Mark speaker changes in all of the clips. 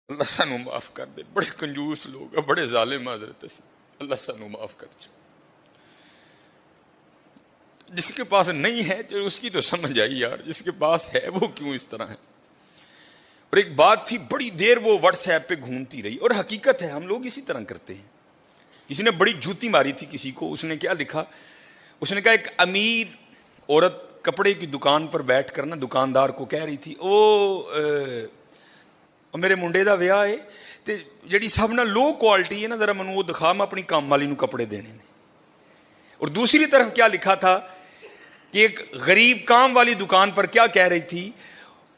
Speaker 1: اللہ سانو معاف کر دے، بڑے کنجوس لوگ ہیں، بڑے ظالم حضرت، اللہ سانو معاف کر دے۔ جس کے پاس نہیں ہے تو اس کی تو سمجھ آئی یار، جس کے پاس ہے وہ کیوں اس طرح ہے۔ اور ایک بات تھی، بڑی دیر وہ واٹس ایپ پہ گھومتی رہی، اور حقیقت ہے ہم لوگ اسی طرح کرتے ہیں۔ کسی نے بڑی جوتی ماری تھی کسی کو، اس نے کیا لکھا، اس نے کہا ایک امیر عورت کپڑے کی دکان پر بیٹھ کر نا دکاندار کو کہہ رہی تھی، میرے منڈے دا ویاہ ہے تے جڑی سب نہ لو کوالٹی ہے نا ذرا منو وہ دکھا، میں اپنی کام والی نو کپڑے دینے نے۔ اور دوسری طرف کیا لکھا تھا کہ ایک غریب کام والی دکان پر کیا کہہ رہی تھی،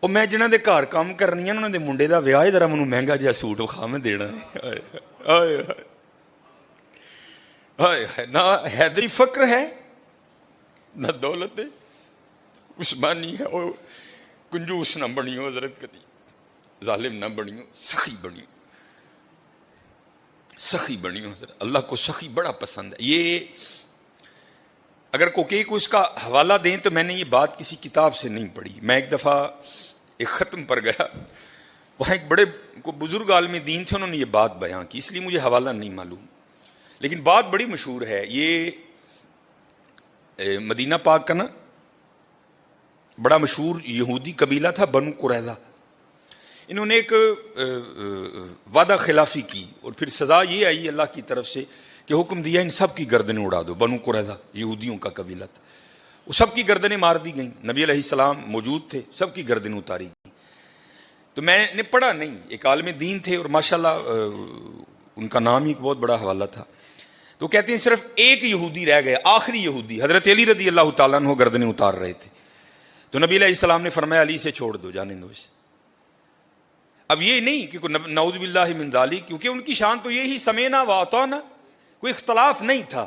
Speaker 1: اور میں جنہاں دے گھر کام کرنی ہے انہاں دے منڈے دا ویاہ ہے، ذرا منو مہنگا جہا سوٹ وکھا میں دینا ہے۔ ہائے ہائے، نہ حیدری فقر ہے نہ دولت ہے، عثمانی ہے، اور کنجوس نہ بنیو حضرت، کدی ظالم نہ بنیو، سخی بنیو، سخی بنیو حضرت۔ اللہ کو سخی بڑا پسند ہے۔ یہ اگر کوئی اس کا حوالہ دیں تو میں نے یہ بات کسی کتاب سے نہیں پڑھی، میں ایک دفعہ ایک ختم پر گیا، وہاں ایک بڑے بزرگ عالم دین تھے، انہوں نے یہ بات بیان کی، اس لیے مجھے حوالہ نہیں معلوم، لیکن بات بڑی مشہور ہے۔ یہ مدینہ پاک کا نا بڑا مشہور یہودی قبیلہ تھا بنو قریظہ، انہوں نے ایک وعدہ خلافی کی، اور پھر سزا یہ آئی اللہ کی طرف سے کہ حکم دیا ان سب کی گردنیں اڑا دو۔ بنو قریظہ یہودیوں کا قبیلہ تھا، وہ سب کی گردنیں مار دی گئیں، نبی علیہ السلام موجود تھے، سب کی گردنیں اتاری گئیں۔ تو میں نے پڑھا نہیں، ایک عالم دین تھے اور ماشاءاللہ ان کا نام ہی ایک بہت بڑا حوالہ تھا، تو کہتے ہیں صرف ایک یہودی رہ گیا، آخری یہودی، حضرت علی رضی اللہ تعالیٰ عنہ گردنیں اتار رہے تھے، تو نبی علیہ السلام نے فرمایا علی سے چھوڑ دو، جانے دو اسے۔ اب یہ نہیں کہ نعوذ باللہ من ذالک، کیونکہ ان کی شان تو یہی سمینا و اطعنا، کوئی اختلاف نہیں تھا،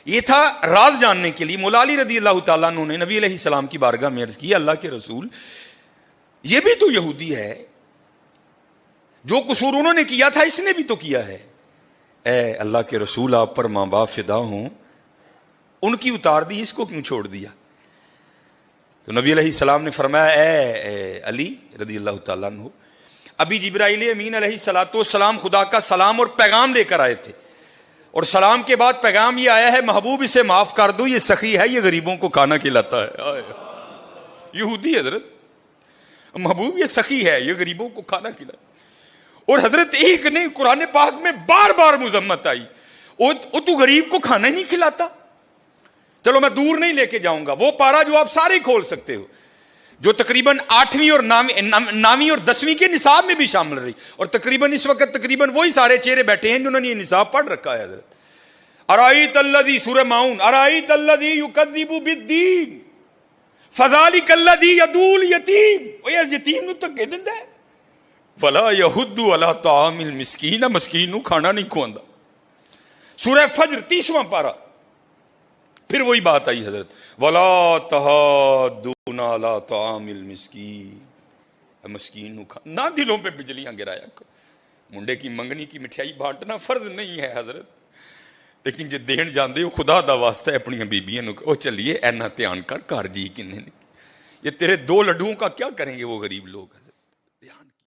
Speaker 1: یہ تھا راز جاننے کے لیے۔ مولا علی رضی اللہ تعالیٰ عنہ نے نبی علیہ السلام کی بارگاہ میں عرض کی، اللہ کے رسول یہ بھی تو یہودی ہے، جو قصور انہوں نے کیا تھا اس نے بھی تو کیا ہے، اے اللہ کے رسول آپ پر ماں باپ فدا ہوں، ان کی اتار دی، اس کو کیوں چھوڑ دیا؟ تو نبی علیہ السلام نے فرمایا اے علی رضی اللہ تعالیٰ عنہ، ابھی جبرائیل امین علیہ السلام خدا کا سلام اور پیغام لے کر آئے تھے، اور سلام کے بعد پیغام یہ آیا ہے محبوب اسے معاف کر دو، یہ سخی ہے، یہ غریبوں کو کھانا کھلاتا ہے۔ یہودی حضرت، محبوب یہ سخی ہے، یہ غریبوں کو کھانا کھلاتا ہے۔ اور حضرت ایک نہیں، قرآن پاک میں بار بار مذمت آئی، تو غریب کو کھانا ہی نہیں کھلاتا۔ چلو میں دور نہیں لے کے جاؤں گا، وہ پارا جو آپ سارے کھول سکتے ہو، جو تقریباً 8ویں اور 9ویں اور 10ویں کے نصاب میں بھی شامل رہی، اور تقریباً اس وقت تقریباً وہی سارے چہرے بیٹھے ہیں جنہوں نے یہ نصاب پڑھ رکھا ہے حضرت۔ ارائیت الذی، سورہ ماؤن، ارائیت الذی یکذب بالدین فذلک الذی یدعو الیتیم، وہ یتیم نو دھکے دیندا ہے، ولا یحض علی طعام المسکین، مسکین نو کھانا نہیں کھواندا۔ سورہ فجر 30واں پارہ، پھر وہی بات آئی حضرت، وَلَا تَحَاضُّونَ عَلَىٰ طَعَامِ الْمِسْكِينِ، مسکین نو کھانا نہ، دلوں پہ بجلیاں گرایا کرو۔ منڈے کی منگنی کی مٹھائی بانٹنا فرض نہیں ہے حضرت، لیکن جے دین جاندے ہو خدا دا واسطہ اپنی بیبیاں نو او چلیے اینا دھیان کر گھر جی کنے، یہ تیرے 2 لڈوؤں کا کیا کریں گے وہ غریب لوگ۔